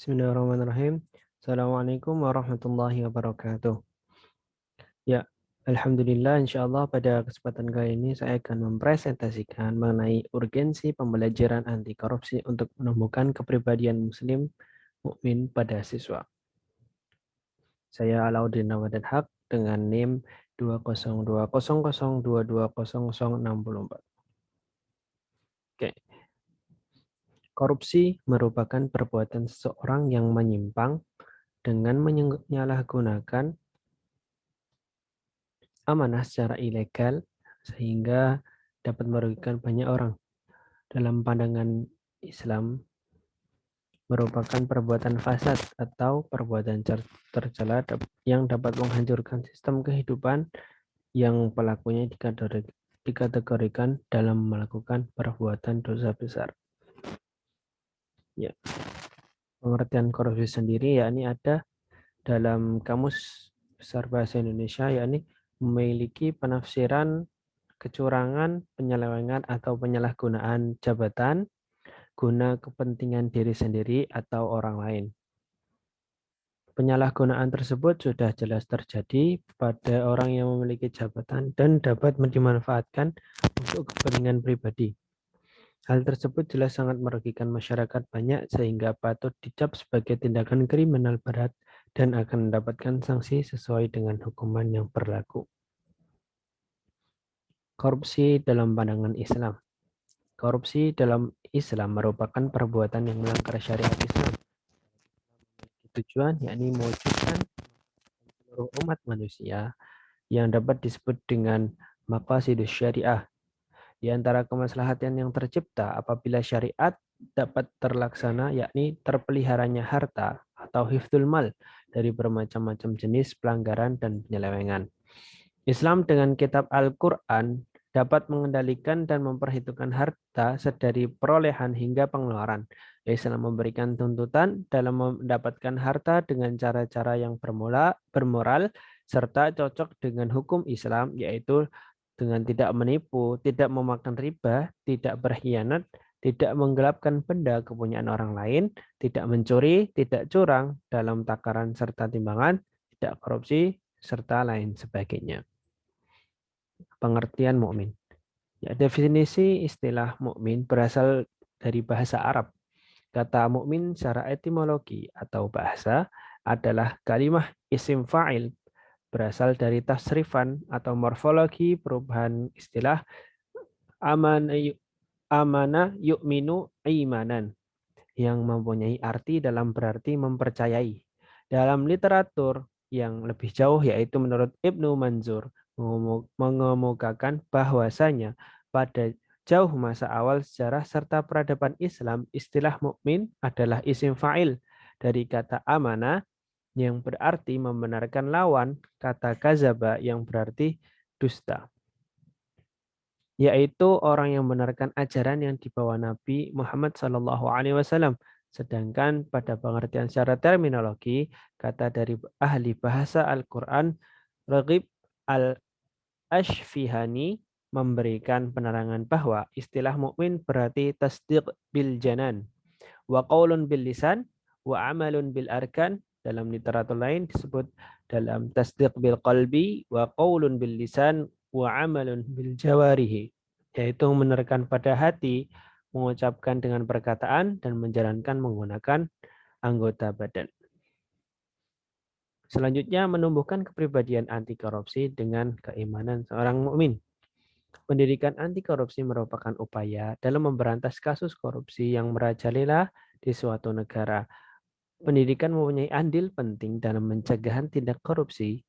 Bismillahirrahmanirrahim. Assalamualaikum warahmatullahi wabarakatuh. Ya, Alhamdulillah insyaallah pada kesempatan kali ini saya akan mempresentasikan mengenai urgensi pembelajaran anti korupsi untuk menumbuhkan kepribadian muslim mukmin pada siswa. Saya Alauddin Ramadan Haq dengan NIM 20200220064. Oke, korupsi merupakan perbuatan seseorang yang menyimpang dengan menyalahgunakan amanah secara ilegal sehingga dapat merugikan banyak orang. Dalam pandangan Islam, merupakan perbuatan fasad atau perbuatan tercela yang dapat menghancurkan sistem kehidupan yang pelakunya dikategorikan dalam melakukan perbuatan dosa besar. Ya, pengertian korupsi sendiri yakni ada dalam Kamus Besar Bahasa Indonesia, yakni memiliki penafsiran kecurangan, penyelewengan, atau penyalahgunaan jabatan guna kepentingan diri sendiri atau orang lain. Penyalahgunaan tersebut sudah jelas terjadi pada orang yang memiliki jabatan dan dapat dimanfaatkan untuk kepentingan pribadi. Hal tersebut jelas sangat merugikan masyarakat banyak sehingga patut dicap sebagai tindakan kriminal berat dan akan mendapatkan sanksi sesuai dengan hukuman yang berlaku. Korupsi dalam pandangan Islam. Korupsi dalam Islam merupakan perbuatan yang melanggar syariat Islam. Tujuan yakni mewujudkan seluruh umat manusia yang dapat disebut dengan maqasidus syariah. Di antara kemaslahatan yang tercipta apabila syariat dapat terlaksana yakni terpeliharanya harta atau hifdzul mal dari bermacam-macam jenis pelanggaran dan penyelewengan. Islam dengan kitab Al-Quran dapat mengendalikan dan memperhitungkan harta sedari perolehan hingga pengeluaran. Islam memberikan tuntutan dalam mendapatkan harta dengan cara-cara yang bermoral, serta cocok dengan hukum Islam, yaitu dengan tidak menipu, tidak memakan riba, tidak berkhianat, tidak menggelapkan benda kepunyaan orang lain, tidak mencuri, tidak curang dalam takaran serta timbangan, tidak korupsi, serta lain sebagainya. Pengertian mukmin. Ya, definisi istilah mukmin berasal dari bahasa Arab. Kata mukmin secara etimologi atau bahasa adalah kalimah isim fa'il, berasal dari tasrifan atau morfologi perubahan istilah amana amana yu'minu imanan yang mempunyai arti dalam berarti mempercayai. Dalam literatur yang lebih jauh yaitu menurut Ibnu Manzur mengemukakan bahwasanya pada jauh masa awal sejarah serta peradaban Islam, istilah mukmin adalah isim fa'il dari kata amanah yang berarti membenarkan lawan kata kazaba yang berarti dusta, yaitu orang yang membenarkan ajaran yang dibawa Nabi Muhammad SAW. Sedangkan pada pengertian secara terminologi, kata dari ahli bahasa Al-Quran, Raghib Al-Ashfihani memberikan penerangan bahwa istilah mukmin berarti tasdiq bil janan, wa qaulun bil lisan, wa amalun bil arkan. Dalam literatur lain disebut dalam tasdiq bil qalbi, wa qaulun bil lisan, wa amalun bil jawarihi, yaitu menerkan pada hati, mengucapkan dengan perkataan, dan menjalankan menggunakan anggota badan. Selanjutnya, menumbuhkan kepribadian anti korupsi dengan keimanan seorang mukmin. Pendidikan anti korupsi merupakan upaya dalam memberantas kasus korupsi yang merajalela di suatu negara. Pendidikan mempunyai andil penting dalam pencegahan tindak korupsi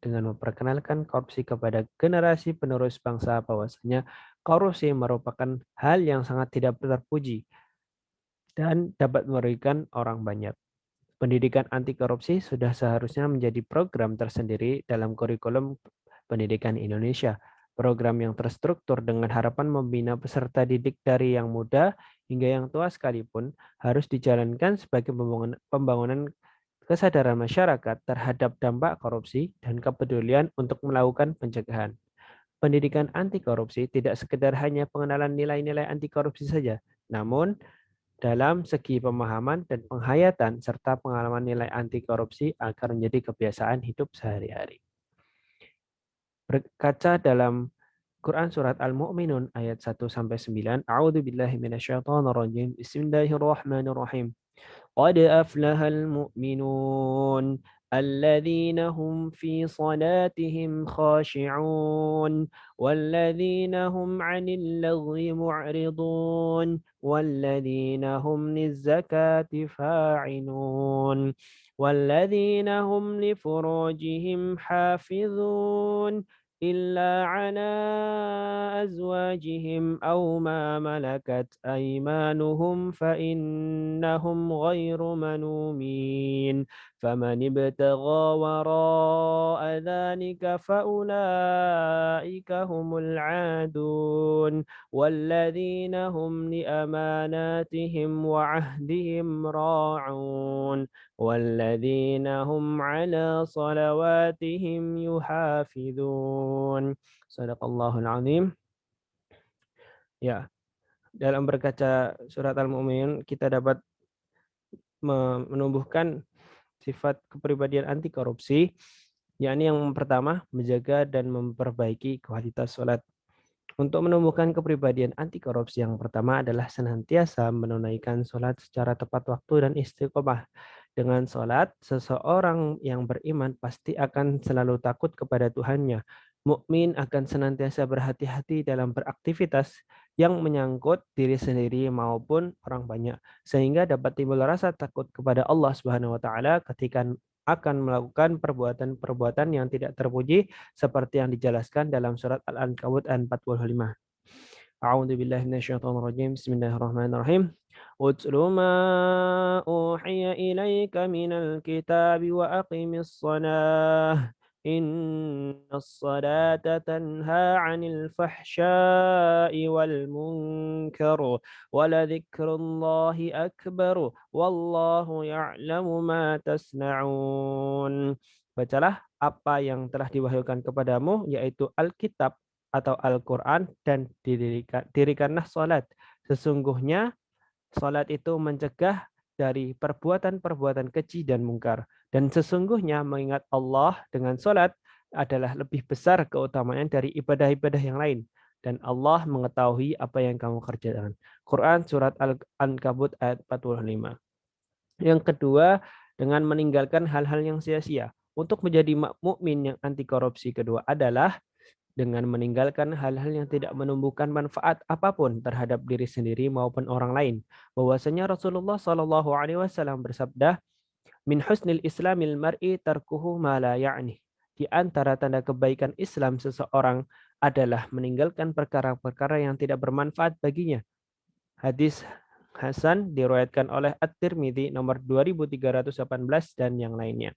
dengan memperkenalkan korupsi kepada generasi penerus bangsa bahwasanya korupsi merupakan hal yang sangat tidak terpuji dan dapat merugikan orang banyak. Pendidikan anti korupsi sudah seharusnya menjadi program tersendiri dalam kurikulum pendidikan Indonesia. Program yang terstruktur dengan harapan membina peserta didik dari yang muda hingga yang tua sekalipun harus dijalankan sebagai pembangunan kesadaran masyarakat terhadap dampak korupsi dan kepedulian untuk melakukan pencegahan. Pendidikan anti korupsi tidak sekedar hanya pengenalan nilai-nilai anti korupsi saja, namun dalam segi pemahaman dan penghayatan serta pengalaman nilai anti korupsi agar menjadi kebiasaan hidup sehari-hari. Berkaca dalam Quran surat Al-Mu'minun ayat 1 sampai 9. A'udzu billahi minasyaitonir rajim. Bismillahirrahmanirrahim. قد أفلح المؤمنون الذين هم في صلاتهم خاشعون والذين هم عن اللغو معرضون والذين هم للزكاة فاعلون والذين هم لفروجهم حافظون إلا على أزواجهم أو ما ملكت أيمانهم فإنهم غير ملومين فمن ابتغى وراء ذلك فأولئك هم العادون والذين هم لأماناتهم وعهدهم راعون والذين هم على صلواتهم يحافظون. Sadaqallahul azim. Ya, dalam berkaca surat Al-Mu'minun kita dapat menumbuhkan sifat kepribadian anti korupsi, yakni yang pertama menjaga dan memperbaiki kualitas sholat. Untuk menumbuhkan kepribadian anti korupsi yang pertama adalah senantiasa menunaikan sholat secara tepat waktu dan istiqomah. Dengan sholat, seseorang yang beriman pasti akan selalu takut kepada Tuhannya. Mukmin akan senantiasa berhati-hati dalam beraktivitas yang menyangkut diri sendiri maupun orang banyak, sehingga dapat timbul rasa takut kepada Allah Subhanahu wa taala ketika akan melakukan perbuatan-perbuatan yang tidak terpuji seperti yang dijelaskan dalam surat Al-Ankabut ayat 45. A'udzu billahi minasyaitonir rajim. Bismillahirrahmanirrahim. Utlu ma uhiya ilaika minal kitabi wa aqimis shalah. Innas salata tanha 'anil fahsya'i wal munkar wa ladzikrullahi akbar wallahu ya'lamu ma tasna'un. Bacalah apa yang telah diwahyukan kepadamu yaitu Alkitab atau Al-Quran dan dirikanlah sholat. Sesungguhnya sholat itu mencegah dari perbuatan-perbuatan keji dan mungkar. Dan sesungguhnya mengingat Allah dengan sholat adalah lebih besar keutamaan dari ibadah-ibadah yang lain. Dan Allah mengetahui apa yang kamu kerjakan. Quran Surat Al-Ankabut ayat 45. Yang kedua, dengan meninggalkan hal-hal yang sia-sia. Untuk menjadi mukmin yang anti korupsi kedua adalah dengan meninggalkan hal-hal yang tidak menumbuhkan manfaat apapun terhadap diri sendiri maupun orang lain. Bahwasanya Rasulullah Shallallahu Alaihi Wasallam bersabda, "Min husnil Islamil mar'i tarkuhu ma la ya'ni." Di antara tanda kebaikan Islam seseorang adalah meninggalkan perkara-perkara yang tidak bermanfaat baginya. Hadis Hasan diriwayatkan oleh At-Tirmidzi nomor 2318 dan yang lainnya.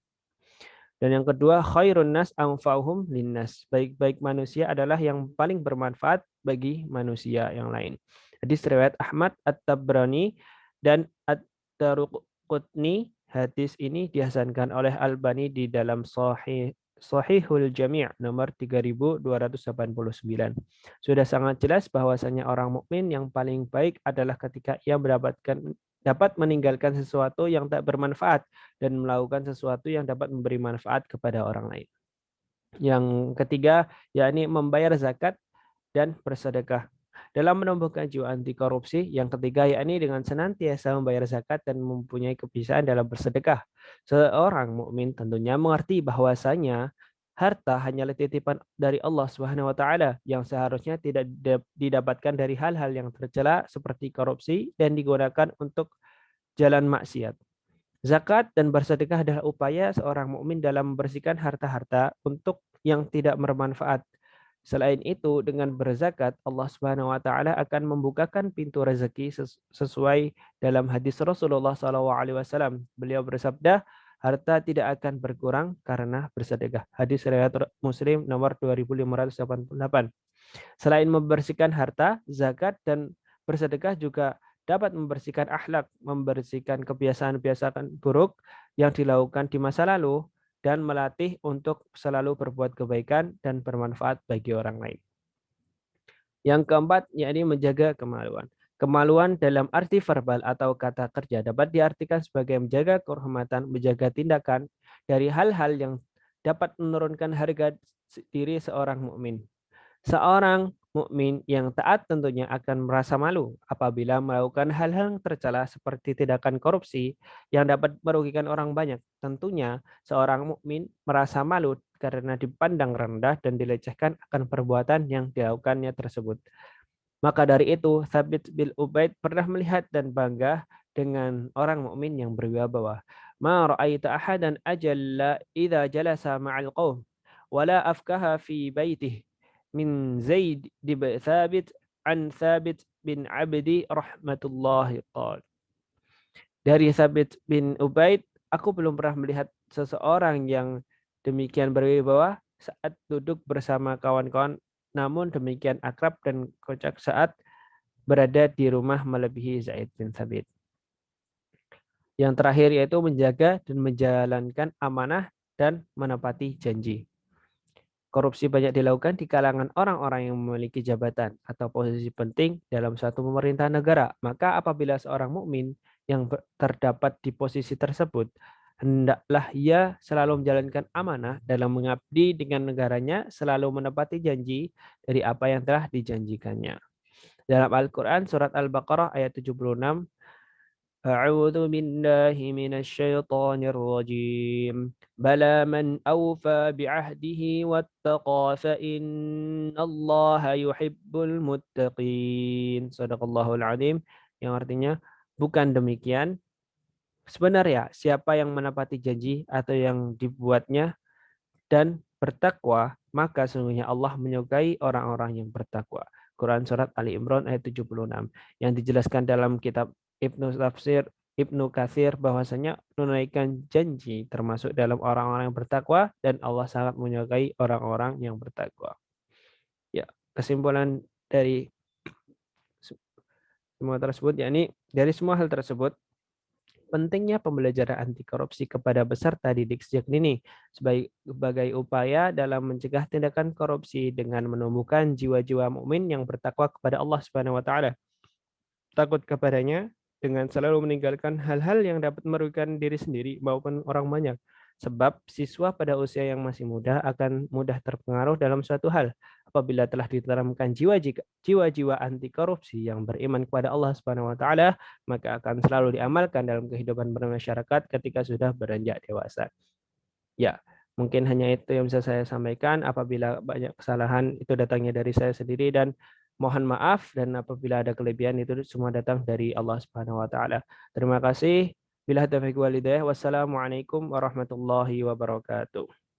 Dan yang kedua, khairun nas anfa'uhum linnas. Baik-baik manusia adalah yang paling bermanfaat bagi manusia yang lain. Hadis riwayat Ahmad, At-Tabrani, dan At-Taruqutni. Hadis ini dihasankan oleh Albani di dalam Sahihul Jami' nomor 3289. Sudah sangat jelas bahwasanya orang mukmin yang paling baik adalah ketika ia dapat meninggalkan sesuatu yang tak bermanfaat dan melakukan sesuatu yang dapat memberi manfaat kepada orang lain. Yang ketiga, yakni membayar zakat dan bersedekah. Dalam menumbuhkan jiwa anti korupsi, yang ketiga yakni dengan senantiasa membayar zakat dan mempunyai kebiasaan dalam bersedekah. Seorang mukmin tentunya mengerti bahwasanya harta hanyalah titipan dari Allah Subhanahu wa taala yang seharusnya tidak didapatkan dari hal-hal yang tercela seperti korupsi dan digunakan untuk jalan maksiat. Zakat dan bersedekah adalah upaya seorang mukmin dalam membersihkan harta-harta untuk yang tidak bermanfaat. Selain itu, dengan berzakat, Allah Subhanahu wa taala akan membukakan pintu rezeki sesuai dalam hadis Rasulullah SAW. Beliau bersabda, harta tidak akan berkurang karena bersedekah. Hadis riwayat Muslim nomor 2588. Selain membersihkan harta, zakat dan bersedekah juga dapat membersihkan akhlak, membersihkan kebiasaan-kebiasaan buruk yang dilakukan di masa lalu, dan melatih untuk selalu berbuat kebaikan dan bermanfaat bagi orang lain. Yang keempat, yakni menjaga kemaluan. Kemaluan dalam arti verbal atau kata kerja dapat diartikan sebagai menjaga kehormatan, menjaga tindakan dari hal-hal yang dapat menurunkan harga diri seorang mukmin. Seorang mukmin yang taat tentunya akan merasa malu apabila melakukan hal-hal yang tercela seperti tindakan korupsi yang dapat merugikan orang banyak. Tentunya seorang mukmin merasa malu karena dipandang rendah dan dilecehkan akan perbuatan yang dilakukannya tersebut. Maka dari itu, Thabit bin Ubaid pernah melihat dan bangga dengan orang mukmin yang berwibawa. Ma ra'aitu ahadan ajalla idza jalasa ma'al qaum wala afkaha fi baitih min Zaid bin Thabit an Thabit bin Abdi rahmatullahi qala. Dari Thabit bin Ubaid, aku belum pernah melihat seseorang yang demikian berwibawa saat duduk bersama kawan-kawan, namun demikian akrab dan kocak saat berada di rumah melebihi Zaid bin Thabit. Yang terakhir yaitu menjaga dan menjalankan amanah dan menepati janji. Korupsi banyak dilakukan di kalangan orang-orang yang memiliki jabatan atau posisi penting dalam suatu pemerintahan negara. Maka apabila seorang mukmin yang terdapat di posisi tersebut, hendaklah ia selalu menjalankan amanah dalam mengabdi dengan negaranya, selalu menepati janji dari apa yang telah dijanjikannya. Dalam Al-Quran, surat Al-Baqarah ayat 76, A'udzu billahi minasyaitonir rajim. Bala man awfa bi'ahdihi wattaqa fa innallaha yuhibbul muttaqin. Shadaqallahul azim. Yang artinya, bukan demikian. Sebenarnya, siapa yang menepati janji atau yang dibuatnya dan bertakwa, maka sesungguhnya Allah menyukai orang-orang yang bertakwa. Quran Surat Ali Imran ayat 76. Yang dijelaskan dalam kitab Ibnu Katsir bahwasanya menunaikan janji termasuk dalam orang-orang yang bertakwa dan Allah sangat menyukai orang-orang yang bertakwa. Ya, kesimpulan dari semua tersebut yakni dari semua hal tersebut pentingnya pembelajaran anti korupsi kepada peserta didik sejak dini sebagai upaya dalam mencegah tindakan korupsi dengan menumbuhkan jiwa-jiwa mukmin yang bertakwa kepada Allah Subhanahu wa taala. Takut kepadanya dengan selalu meninggalkan hal-hal yang dapat merugikan diri sendiri maupun orang banyak. Sebab siswa pada usia yang masih muda akan mudah terpengaruh dalam suatu hal. Apabila telah ditanamkan jiwa-jiwa anti korupsi yang beriman kepada Allah Subhanahu wa taala, maka akan selalu diamalkan dalam kehidupan bermasyarakat ketika sudah beranjak dewasa. Ya, mungkin hanya itu yang bisa saya sampaikan. Apabila banyak kesalahan itu datangnya dari saya sendiri dan mohon maaf, dan apabila ada kelebihan itu semua datang dari Allah Subhanahu wa taala. Terima kasih. Bila taufiq walhidayah. Wassalamualaikum warahmatullahi wabarakatuh.